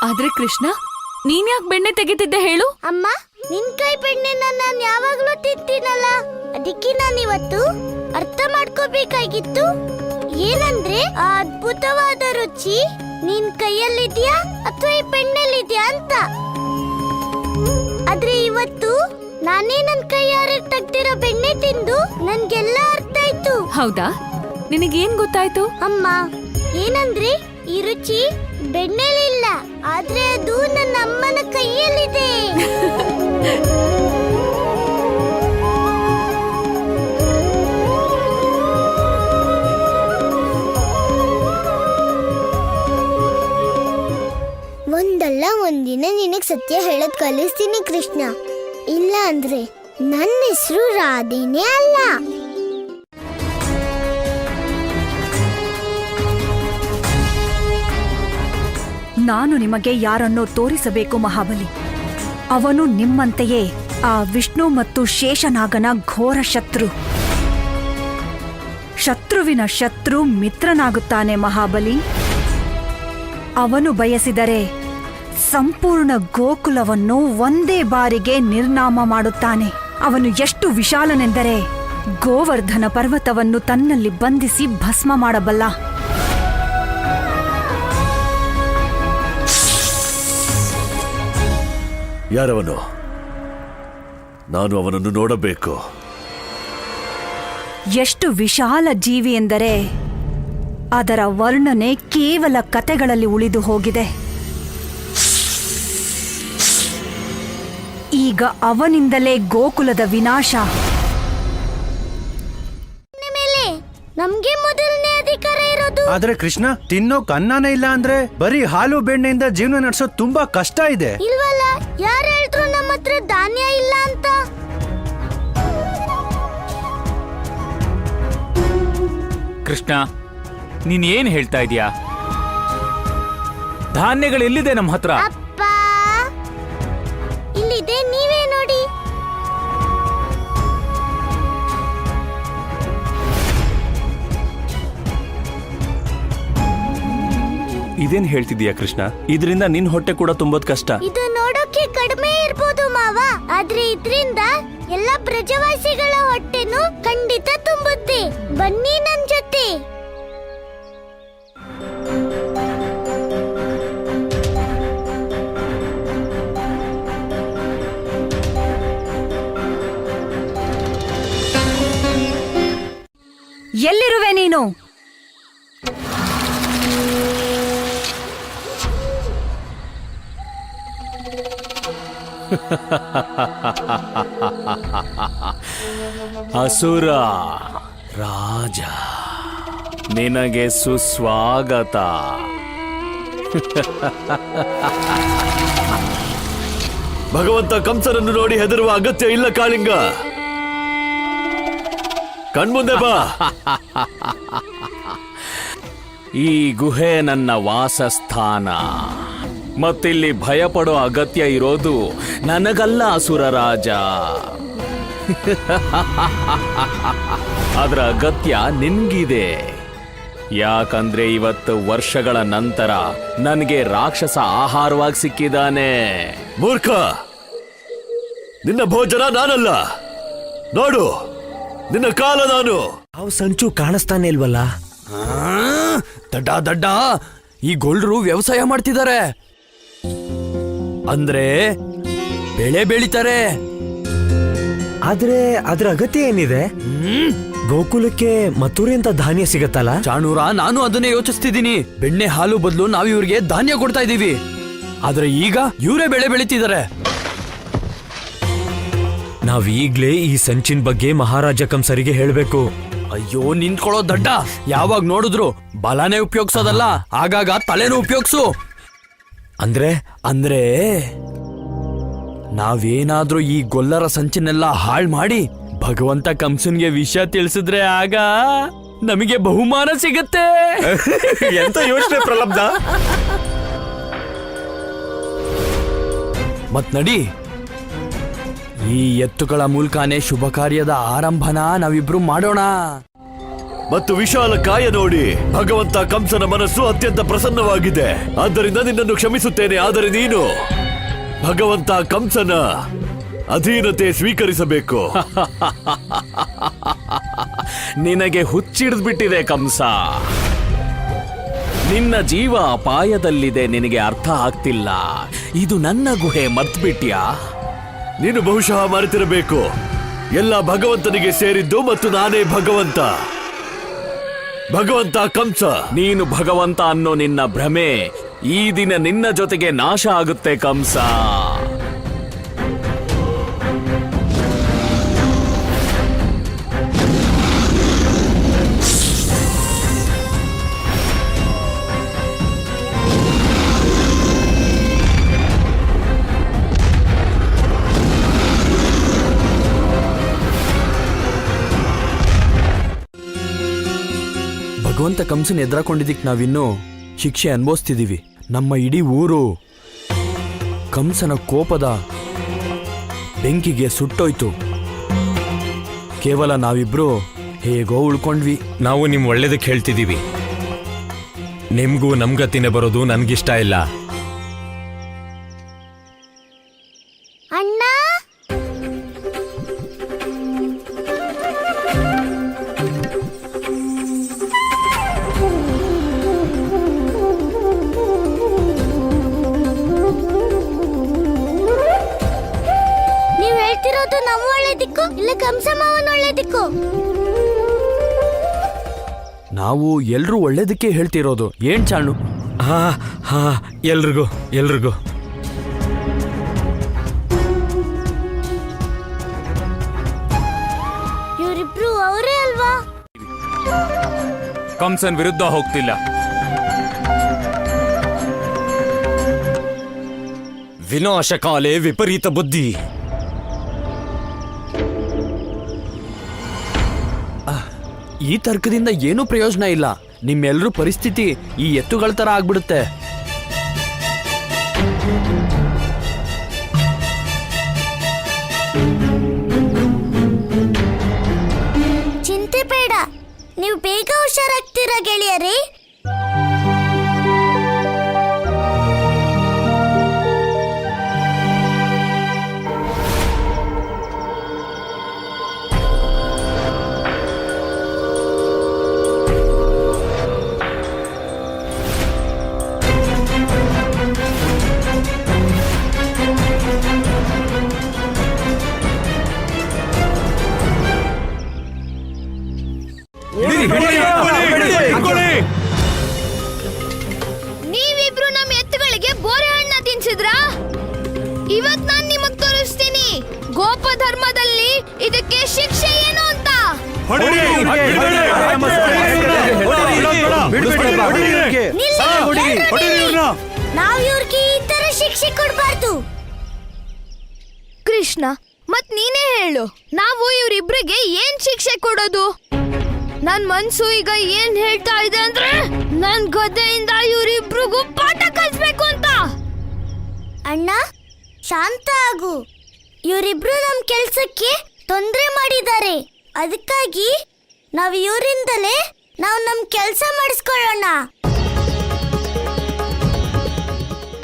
ಆದ್ರೆ ಕೃಷ್ಣ, ನೀನ್ ಯಾಕೆ ಬೆಣ್ಣೆ ತೆಗಿತಿದ್ದೆ ಹೇಳು? ಅಮ್ಮ, ನಿನ್ ಕೈ ಬೆಣ್ಣೆನ ನಾನು ಯಾವಾಗ್ಲೂ ತಿಂತೀನಲ್ಲ, ಅದಕ್ಕೆ ನಾನು ಇವತ್ತು ಅರ್ಥ ಮಾಡ್ಕೋಬೇಕಾಗಿತ್ತು. ಏನಂದ್ರೆ ಆ ಅದ್ಭುತವಾದ ರುಚಿ ನಿನ್ ಕೈಯಲ್ಲಿದ್ಯಾ ಅಥವಾ ಈ ಬೆಣ್ಣೆಲಿದ್ಯಾ ಅಂತ. ಆದ್ರೆ ಇವತ್ತು ನಾನೇ ನನ್ ಕೈಯಾರೆ ತೆಗ್ದಿರೋ ಬೆಣ್ಣೆ ತಿಂದು ನನ್ಗೆಲ್ಲ ಅರ್ಥ ಆಯ್ತು. ಹೌದಾ? ನಿನಗೇನ್ ಗೊತ್ತಾಯ್ತು? ಅಮ್ಮ, ಏನಂದ್ರೆ ಈ ರುಚಿ ಬೆಣ್ಣೆಲಿಲ್ಲ, ಆದ್ರೆ ಅದು ನನ್ನ ಅಮ್ಮನ ಕೈಯಲ್ಲಿದೆ. ಒಂದಲ್ಲ ಒಂದಿನ ನಿನಗ್ ಸತ್ಯ ಹೇಳೋದ್ ಕಲಿಸ್ತೀನಿ ಕೃಷ್ಣ. ಇಲ್ಲ ಅಂದ್ರೆ ನನ್ನ ಹೆಸರು ರಾಧೇನೇ ಅಲ್ಲ. ನಾನು ನಿಮಗೆ ಯಾರನ್ನೋ ತೋರಿಸಬೇಕು ಮಹಾಬಲಿ. ಅವನು ನಿಮ್ಮಂತೆಯೇ ಆ ವಿಷ್ಣು ಮತ್ತು ಶೇಷನಾಗನ ಘೋರ ಶತ್ರು. ಶತ್ರುವಿನ ಶತ್ರು ಮಿತ್ರನಾಗುತ್ತಾನೆ ಮಹಾಬಲಿ. ಅವನು ಬಯಸಿದರೆ ಸಂಪೂರ್ಣ ಗೋಕುಲವನ್ನು ಒಂದೇ ಬಾರಿಗೆ ನಿರ್ನಾಮ ಮಾಡುತ್ತಾನೆ. ಅವನು ಎಷ್ಟು ವಿಶಾಲನೆಂದರೆ ಗೋವರ್ಧನ ಪರ್ವತವನ್ನು ತನ್ನಲ್ಲಿ ಬಂಧಿಸಿ ಭಸ್ಮ ಮಾಡಬಲ್ಲ. ಯಾರವನು? ನಾನು ಅವನನ್ನು ನೋಡಬೇಕು. ಎಷ್ಟು ವಿಶಾಲ ಜೀವಿ ಎಂದರೆ ಅದರ ವರ್ಣನೆ ಕೇವಲ ಕತೆಗಳಲ್ಲಿ ಉಳಿದು ಹೋಗಿದೆ. ಈಗ ಅವನಿಂದಲೇ ಗೋಕುಲದ ವಿನಾಶ. ನಮ್ಗೆ ಮೊದಲನೇ ಅಧಿಕಾರ ಇರೋದು. ಆದ್ರೆ ಕೃಷ್ಣ, ತಿನ್ನೋಕ್ ಅನ್ನನೇ ಇಲ್ಲ ಅಂದ್ರೆ ಬರೀ ಹಾಲು ಬೆಣ್ಣೆಯಿಂದ ಜೀವನ ನಡೆಸೋದು ತುಂಬಾ ಕಷ್ಟ ಇದೆ. ಇಲ್ವಲ್ಲ, ಯಾರು ಹೇಳಿದ್ರು ನಮ್ಮ ಹತ್ರ ಧಾನ್ಯ ಇಲ್ಲ ಅಂತ? ಕೃಷ್ಣ, ನೀನ್ ಏನ್ ಹೇಳ್ತಾ ಇದೀಯಾ? ಧಾನ್ಯಗಳೆಲ್ಲಿದೆ ನಮ್ಮ ಹತ್ರ? ಅಪ್ಪ, ಇಲ್ಲಿದೆ, ನೀವೇ ನೋಡಿ. ಇದೇನ್ ಹೇಳ್ತಿದೀಯಾ ಕೃಷ್ಣ? ಇದರಿಂದ ನಿನ್ ಹೊಟ್ಟೆ ಕೂಡ ತುಂಬೋದ್ ಕಷ್ಟ. ಇದು ನೋಡೋಕೆ ಕಡಿಮೆ ಇರ್ಬೋದು ಮಾವ, ಆದ್ರೆ ಇದ್ರಿಂದ ಎಲ್ಲ ಪ್ರಜಾವಾಸಿಗಳ ಹೊಟ್ಟೆನು ಖಂಡಿತ ತುಂಬುತ್ತೆ. ಬನ್ನಿ ನನ್ ಜೊತೆ. ಎಲ್ಲಿರುವೆ ನೀನು? ಅಸುರ ರಾಜ, ನಿನಗೆ ಸುಸ್ವಾಗತ. ಭಗವಂತ ಕಂಸನನ್ನು ನೋಡಿ ಹೆದರುವ ಅಗತ್ಯ ಇಲ್ಲ ಕಾಳಿಂಗ. ಕಣ್ಮುಂದೆ ಬಾ. ಈ ಗುಹೆ ನನ್ನ ವಾಸಸ್ಥಾನ. ಮತ್ತಿಲ್ಲಿ ಭಯಪಡೋ ಅಗತ್ಯ ಇರೋದು ನನಗಲ್ಲ ಅಸುರ ರಾಜ. ಅದರ ಅಗತ್ಯ ನಿನ್ಗಿದೆ. ಯಾಕಂದ್ರೆ ಇವತ್ತು ವರ್ಷಗಳ ನಂತರ ನನಗೆ ರಾಕ್ಷಸ ಆಹಾರವಾಗಿ ಸಿಕ್ಕಿದಾನೆ. ಮೂರ್ಖ, ನಿನ್ನ ಭೋಜನ ನಾನಲ್ಲ. ನೋಡು, ನಿನ್ನ ಕಾಲ ನಾನು. ಅವ್ ಸಂಚು ಕಾಣಿಸ್ತಾನೆ ಇಲ್ವಲ್ಲ? ದಡ್ಡ ದಡ್ಡ, ಈ ಗೊಲ್ರು ವ್ಯವಸಾಯ ಮಾಡ್ತಿದ್ದಾರೆ. ಅಂದ್ರೆ ಬೆಳೆ ಬೆಳಿತಾರೆ. ಆದ್ರೆ ಅದ್ರ ಅಗತ್ಯ ಏನಿದೆ? ಗೋಕುಲಕ್ಕೆ ಮತ್ತೂರಿ ಅಂತ ಧಾನ್ಯ ಸಿಗತ್ತಲ್ಲ? ಚಾಣೂರ, ನಾನು ಅದನ್ನೇ ಯೋಚಿಸ್ತಿದ್ದೀನಿ. ಬೆಣ್ಣೆ ಹಾಲು ಬದಲು ನಾವು ಇವ್ರಿಗೆ ಧಾನ್ಯ ಕೊಡ್ತಾ ಇದೀವಿ. ಆದ್ರೆ ಈಗ ಇವರೇ ಬೆಳೆ ಬೆಳಿತಿದ್ದಾರೆ. ನಾವೀಗ್ಲೇ ಈ ಸಂಚಿನ ಬಗ್ಗೆ ಮಹಾರಾಜ ಕಂಸರಿಗೆ ಹೇಳ್ಬೇಕು. ಅಯ್ಯೋ, ನಿಂತ್ಕೊಳ್ಳೋ ದಡ್ಡ. ಯಾವಾಗ ನೋಡಿದ್ರು ಬಲಾನೇ ಉಪಯೋಗಿಸೋದಲ್ಲ, ಆಗಾಗ ತಲೆನೂ ಉಪಯೋಗಿಸು. ಅಂದ್ರೆ ನಾವೇನಾದ್ರೂ ಈ ಗೊಲ್ಲರ ಸಂಚಿನೆಲ್ಲ ಹಾಳ್ ಮಾಡಿ ಭಗವಂತ ಕಂಸನ್ಗೆ ವಿಷಯ ತಿಳಿಸಿದ್ರೆ ಆಗ ನಮಗೆ ಬಹುಮಾನ ಸಿಗತ್ತೆ. ಎಂತ ಯೋಚನೆ ಪ್ರಲಬ್ಧ. ಮತ್ ನಡಿ, ಈ ಎತ್ತುಗಳ ಮೂಲಕನೇ ಶುಭ ಕಾರ್ಯದ ಆರಂಭನ ನಾವಿಬ್ರು ಮಾಡೋಣ. ಮತ್ತು ವಿಶಾಲ ಕಾಯ ನೋಡಿ ಭಗವಂತ ಕಂಸನ ಮನಸ್ಸು ಅತ್ಯಂತ ಪ್ರಸನ್ನವಾಗಿದೆ. ಆದ್ದರಿಂದ ನಿನ್ನನ್ನು ಕ್ಷಮಿಸುತ್ತೇನೆ. ಆದರೆ ನೀನು ಭಗವಂತ ಕಂಸನ ಅಧೀನತೆ ಸ್ವೀಕರಿಸಬೇಕು. ನಿನಗೆ ಹುಚ್ಚಿಡ್ದ್ಬಿಟ್ಟಿದೆ ಕಂಸ. ನಿನ್ನ ಜೀವ ಅಪಾಯದಲ್ಲಿದೆ, ನಿನಗೆ ಅರ್ಥ ಆಗ್ತಿಲ್ಲ. ಇದು ನನ್ನ ಗುಹೆ, ಮರ್ತ್ಬಿಟ್ಯಾ? ನೀನು ಬಹುಶಃ ಮರೆತಿರಬೇಕು, ಎಲ್ಲ ಭಗವಂತನಿಗೆ ಸೇರಿದ್ದು ಮತ್ತು ನಾನೇ ಭಗವಂತ. ಭಗವಂತ ಕಂಸ. ನೀನು ಭಗವಂತ ಅನ್ನೋ ನಿನ್ನ ಭ್ರಮೆ ಈ ದಿನ ನಿನ್ನ ಜೊತೆಗೆ ನಾಶ ಆಗುತ್ತೆ ಕಂಸ. ಭಗವಂತ ಕಂಸನ್ ಎದುರಾಕೊಂಡಿದ್ದಕ್ಕೆ ನಾವಿನ್ನೂ ಶಿಕ್ಷೆ ಅನುಭವಿಸ್ತಿದೀವಿ. ನಮ್ಮ ಇಡೀ ಊರು ಕಂಸನ ಕೋಪದ ಬೆಂಕಿಗೆ ಸುಟ್ಟೋಯ್ತು. ಕೇವಲ ನಾವಿಬ್ರು ಹೇಗೋ ಉಳ್ಕೊಂಡ್ವಿ. ನಾವು ನಿಮ್ ಒಳ್ಳೇದಕ್ಕೆ ಹೇಳ್ತಿದೀವಿ. ನಿಮ್ಗೂ ನಮ್ಗತಿನೇ ಬರೋದು ನನ್ಗಿಷ್ಟ ಇಲ್ಲ. ಅಣ್ಣ, ನೀವ್ ಹೇಳ್ತಿರೋದು ನಮ್ಮ ಒಳ್ಳೇದಿಕ್ಕೋ ಇಲ್ಲ ಕಂಸ ಮಾವನ ಒಳ್ಳೇದಿಕ್ಕೋ? ನಾವು ಎಲ್ರೂ ಒಳ್ಳೇದಕ್ಕೆ ಹೇಳ್ತಿರೋದು. ಏನ್ ಚಾಣು? ಹಾ ಹಾ, ಎಲ್ರಿಗೂ ಎಲ್ರಿಗೂ. ಇವರಿಬ್ರು ಅವರೇ ಅಲ್ವಾ? ಕಂಸನ್ ವಿರುದ್ಧ ಹೋಗ್ತಿಲ್ಲ. ವಿನಾಶಕಾಲೆ ವಿಪರೀತ ಬುದ್ಧಿ. ಈ ತರ್ಕದಿಂದ ಏನೂ ಪ್ರಯೋಜನ ಇಲ್ಲ. ನಿಮ್ಮೆಲ್ಲರೂ ಪರಿಸ್ಥಿತಿ ಈ ಎತ್ತುಗಳ ತರ ಆಗ್ಬಿಡುತ್ತೆ. ಚಿಂತೆ ಬೇಡ, ನೀವು ಬೇಗ ಹುಷಾರಾಗ್ತೀರಾ ಗೆಳೆಯರೇ. ನೀವಿಬ್ರು ನಮ್ಮ ಎತ್ತುಗಳಿಗೆ ಬೋರೆ ಹಣ್ಣ ತಿನ್ಸಿದ್ರಾ? ಇವತ್ ನಾನ್ ನಿಮಗ್ ತೋರಿಸ್ತೀನಿ ಗೋಪ ಧರ್ಮದಲ್ಲಿ ಇದಕ್ಕೆ ಶಿಕ್ಷೆ ಏನು ಅಂತ. ನಾವ್ ಇವ್ರಿಗೆ ಈ ತರ ಶಿಕ್ಷೆ ಕೊಡ್ಬಾರ್ದು. ಕೃಷ್ಣ, ಮತ್ ನೀನೇ ಹೇಳು, ನಾವು ಇವ್ರಿಬ್ರಿಗೆ ಏನ್ ಶಿಕ್ಷೆ ಕೊಡೋದು? ನನ್ ಮನ್ಸು ಈಗ ಏನ್ ಹೇಳ್ತಾ ಇದೆ ಅಂದ್ರೆ ನನ್ ಗದೆಯಿಂದ ಇವರಿಬ್ರಿಗೂ ಪಾಠ ಕಲಿಸ್ಬೇಕು ಅಂತ. ಅಣ್ಣ, ಶಾಂತ ಆಗು. ಇವರಿಬ್ರು ನಮ್ ಕೆಲ್ಸಕ್ಕೆ ತೊಂದ್ರೆ ಮಾಡಿದ್ದಾರೆ. ಅದಕ್ಕಾಗಿ ನಾವ್ ಇವರಿಂದಲೇ ನಾವು ನಮ್ ಕೆಲ್ಸ ಮಾಡಿಸ್ಕೊಳ್ಳೋಣ.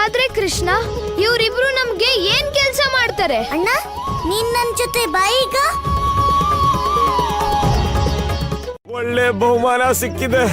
ಆದ್ರೆ ಕೃಷ್ಣ, ಇವರಿಬ್ರು ನಮ್ಗೆ ಏನ್ ಕೆಲ್ಸ ಮಾಡ್ತಾರೆ? ಅಣ್ಣ, ನೀನ್ ನನ್ ಜೊತೆ ಬಾ ಈಗ. ಒಳ್ಳೆ ಬಹುಮಾನ ಸಿಕ್ಕಿದೆ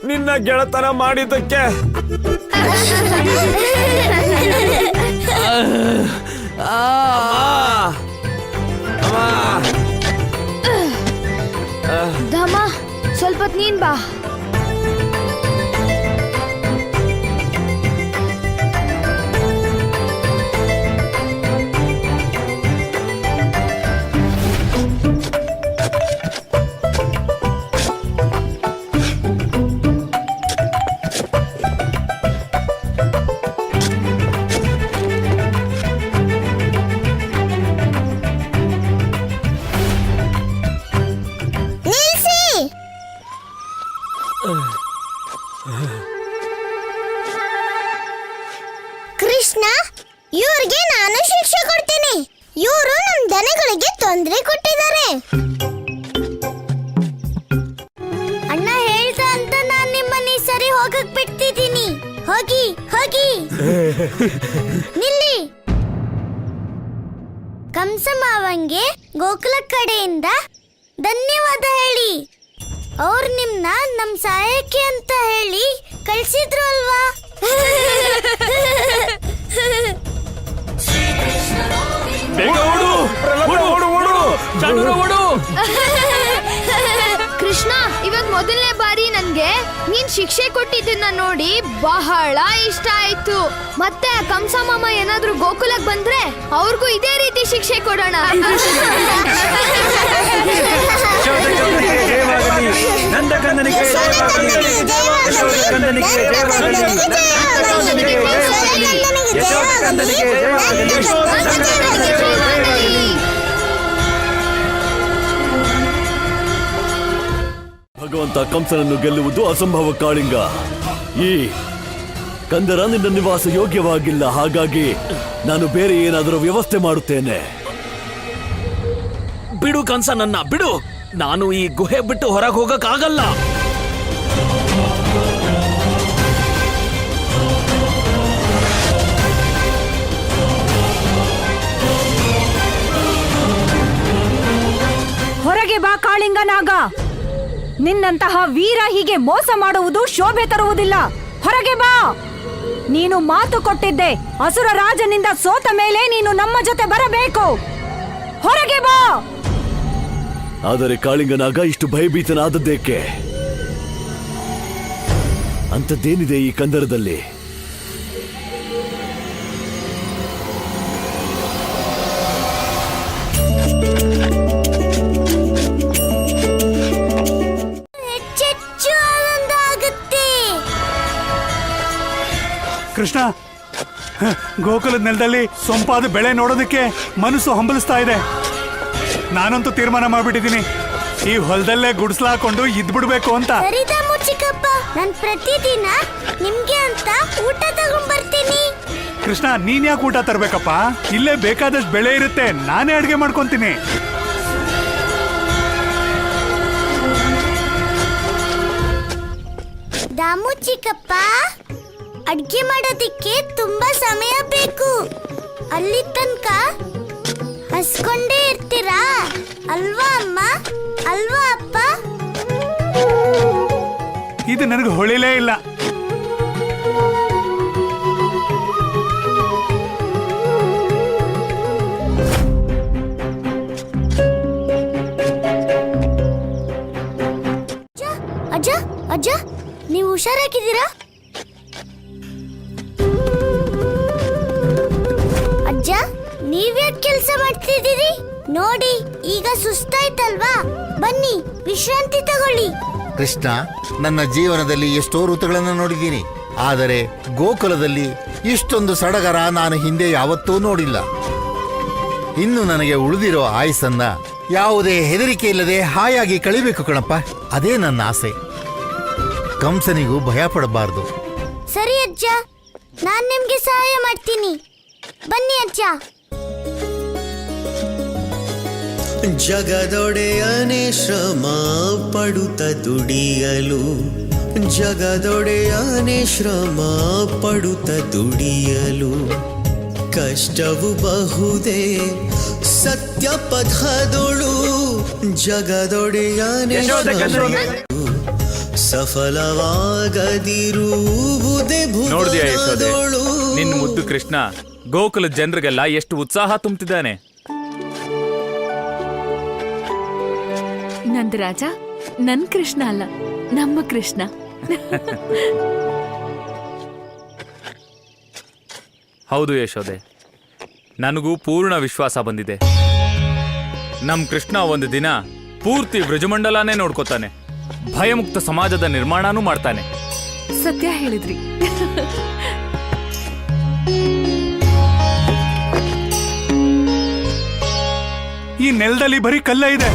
ನಿನ್ನ ಗೆಳತನ ಮಾಡಿದ್ದಕ್ಕೆ. ಧಮ, ಸ್ವಲ್ಪ ನೀನ್ ಬಾ. ಕೃಷ್ಣ, ಇವ್ರಿಗೆ ನಾನು ಶಿಕ್ಷೆ ಕೊಡ್ತೀನಿ. ಇವರು ನಮ್ ದನಗಳಿಗೆ ತೊಂದರೆ ಕೊಟ್ಟಿದ್ದಾರೆ. ಅಣ್ಣ, ನಿಲ್ಲಿ. ಕಂಸ ಮಾವಂಗೆ ಗೋಕುಲ ಕಡೆಯಿಂದ ಧನ್ಯವಾದ ಹೇಳಿ. ಅವ್ರು ನಿಮ್ನ ನಮ್ ಸಹಾಯಕ್ಕೆ ಅಂತ ಹೇಳಿ ಕಳ್ಸಿದ್ರು ಅಲ್ವಾ? ಕೃಷ್ಣ, ಇವಾಗ ಮೊದಲನೇ ಬಾರಿ ನನ್ಗೆ ನೀನ್ ಶಿಕ್ಷೆ ಕೊಟ್ಟಿದ್ದನ್ನ ನೋಡಿ ಬಹಳ ಇಷ್ಟ ಆಯ್ತು. ಮತ್ತೆ ಕಂಸ ಮಾಮ ಏನಾದ್ರೂ ಗೋಕುಲಕ್ ಬಂದ್ರೆ ಅವ್ರಿಗೂ ಇದೇ ರೀತಿ ಶಿಕ್ಷೆ ಕೊಡೋಣ. ನಂದಕಂದನಿಗೆ ಜಯವಾಗಲಿ. ಯಶೋಧಕಂದನಿಗೆ ಜಯವಾಗಲಿ. ಯಶೋಧಕಂದನಿಗೆ ಜಯವಾಗಲಿ. ಭಗವಂತ ಕಂಸನನ್ನು ಗೆಲ್ಲುವುದು ಅಸಂಭವ ಕಾಳಿಂಗ. ಈ ಕಂದರ ನಿನ್ನ ನಿವಾಸ ಯೋಗ್ಯವಾಗಿಲ್ಲ. ಹಾಗಾಗಿ ನಾನು ಬೇರೆ ಏನಾದರೂ ವ್ಯವಸ್ಥೆ ಮಾಡುತ್ತೇನೆ. ಬಿಡು ಕಂಸ, ನನ್ನ ಬಿಡು. ನಾನು ಈ ಗುಹೆ ಬಿಟ್ಟು ಹೊರಗೆ ಹೋಗಕ್ಕಾಗಲ್ಲ. ಹೊರಗೆ ಬಾ ಕಾಳಿಂಗನಾಗ. ನಿನ್ನಂತಹ ವೀರ ಹೀಗೆ ಮೋಸ ಮಾಡುವುದು ಶೋಭೆ ತರುವುದಿಲ್ಲ. ಹೊರಗೆ ಬಾ. ನೀನು ಮಾತು ಕೊಟ್ಟಿದ್ದೆ, ಅಸುರ ರಾಜನಿಂದ ಸೋತ ಮೇಲೆ ನೀನು ನಮ್ಮ ಜೊತೆ ಬರಬೇಕು. ಹೊರಗೆ ಬಾ. ಆದರೆ ಕಾಳಿಂಗನಾಗ ಇಷ್ಟು ಭಯಭೀತನಾದದ್ದೇಕೆ? ಅಂಥದ್ದೇನಿದೆ ಈ ಕಂದರದಲ್ಲಿ? ಹೆಚ್ಚೆಚ್ಚು ಆನಂದ ಆಗುತ್ತೆ. ಕೃಷ್ಣ, ಗೋಕುಲದ ನೆಲದಲ್ಲಿ ಸೊಂಪಾದ ಬೆಳೆ ನೋಡೋದಕ್ಕೆ ಮನಸ್ಸು ಹಂಬಲಿಸ್ತಾ ಇದೆ. ನಾನಂತೂ ತೀರ್ಮಾನ ಮಾಡ್ಬಿಟ್ಟಿದ್ದೀನಿ, ಈ ಹೊಲದಲ್ಲೇ ಗುಡಿಸ್ಲಾಕೊಂಡು ಇದ್ಬಿಡ್ಬೇಕು ಅಂತ. ಸರಿದಮ್ಮು ಚಿಕ್ಕಪ್ಪ, ನಾನ್ ಪ್ರತಿದಿನ ನಿಮ್ಗೆ ಅಂತ ಊಟ ತಗೊಂಡ್ಬರ್ತೀನಿ. ಕೃಷ್ಣ, ನೀನ್ ಯಾಕೆ ಊಟ ತರ್ಬೇಕಪ್ಪ? ಇಲ್ಲೇ ಬೇಕಾದಷ್ಟು ಬೆಳೆ ಇರುತ್ತೆ, ನಾನೇ ಅಡ್ಗೆ ಮಾಡ್ಕೊಂತೀನಿ. ದಾಮು ಚಿಕ್ಕಪ್ಪ, ಅಡ್ಗೆ ಮಾಡೋದಿಕ್ಕೆ ತುಂಬಾ ಸಮಯ ಬೇಕು. ಅಲ್ಲಿ ತನಕ ಹಸ್ಕೊಂಡೇ ಇರ್ತೀರಾ ಅಲ್ವಾ ಅಮ್ಮ? ಅಲ್ವಾ ಅಪ್ಪ? ಇದು ನನಗೆ ಹೊಳಿಲೇ ಇಲ್ಲ. ಅಜ್ಜ, ಅಜ್ಜ, ನೀವು ಹುಷಾರಾಗಿದ್ದೀರಾ? ಅಜ್ಜ, ನೀವ್ಯಾಕೆ ಕೆಲಸ ಮಾಡ್ತಿದ್ದೀರಿ? ನೋಡಿ, ಈಗ ಸುಸ್ತಾಯ್ತಲ್ವಾ? ಬನ್ನಿ, ವಿಶ್ರಾಂತಿ ತಗೊಳ್ಳಿ. ಕೃಷ್ಣ, ನನ್ನ ಜೀವನದಲ್ಲಿ ಎಷ್ಟೋ ಋತುಗಳನ್ನು ನೋಡಿದ್ದೀನಿ, ಆದರೆ ಗೋಕುಲದಲ್ಲಿ ಇಷ್ಟೊಂದು ಸಡಗರ ನಾನು ಹಿಂದೆ ಯಾವತ್ತೂ ನೋಡಿಲ್ಲ. ಇನ್ನು ನನಗೆ ಉಳಿದಿರೋ ಆಯಸ್ಸನ್ನ ಯಾವುದೇ ಹೆದರಿಕೆ ಇಲ್ಲದೆ ಹಾಯಾಗಿ ಕಳಿಬೇಕು ಕಣಪ್ಪ. ಅದೇ ನನ್ನ ಆಸೆ. ಕಂಸನಿಗೂ ಭಯ ಪಡಬಾರ್ದು. ಸರಿ ಅಜ್ಜ, ನಾನ್ ನಿಮ್ಗೆ ಸಹಾಯ ಮಾಡ್ತೀನಿ. ಬನ್ನಿ ಅಜ್ಜ. ಜಗದೊಡೆಯನೇ ಶ್ರಮ ಪಡುತ್ತ ದುಡಿಯಲು, ಜಗದೊಡೆಯನೇ ಶ್ರಮ ಪಡುತ್ತ ದುಡಿಯಲು, ಕಷ್ಟವು ಬಹುದೇ ಸತ್ಯ ಪಥದೊಳು, ಜಗದೊಡೆಯನೇ ಸಫಲವಾಗದಿರುವುದೇ ನೋಡ್ದ್ಯಾ ಯಶೋದೆ, ಭುವನದೊಳು. ನಿನ್ ಮುದ್ದು ಕೃಷ್ಣ ಗೋಕುಲದ ಜನರಿಗೆಲ್ಲ ಎಷ್ಟು ಉತ್ಸಾಹ ತುಂಬುತ್ತಿದ್ದಾನೆ. ನಂದರಾಜ, ನನ್ ಕೃಷ್ಣ ಅಲ್ಲ, ನಮ್ಮ ಕೃಷ್ಣ. ಹೌದು ಯಶೋದೆ, ನನಗೂ ಪೂರ್ಣ ವಿಶ್ವಾಸ ಬಂದಿದೆ. ನಮ್ ಕೃಷ್ಣ ಒಂದು ದಿನ ಪೂರ್ತಿ ಬ್ರಜಮಂಡಲನೇ ನೋಡ್ಕೋತಾನೆ, ಭಯಮುಕ್ತ ಸಮಾಜದ ನಿರ್ಮಾಣನೂ ಮಾಡ್ತಾನೆ. ಸತ್ಯ ಹೇಳಿದ್ರಿ. ಈ ನೆಲದಲ್ಲಿ ಬರೀ ಕಲ್ಲ ಇದೆ.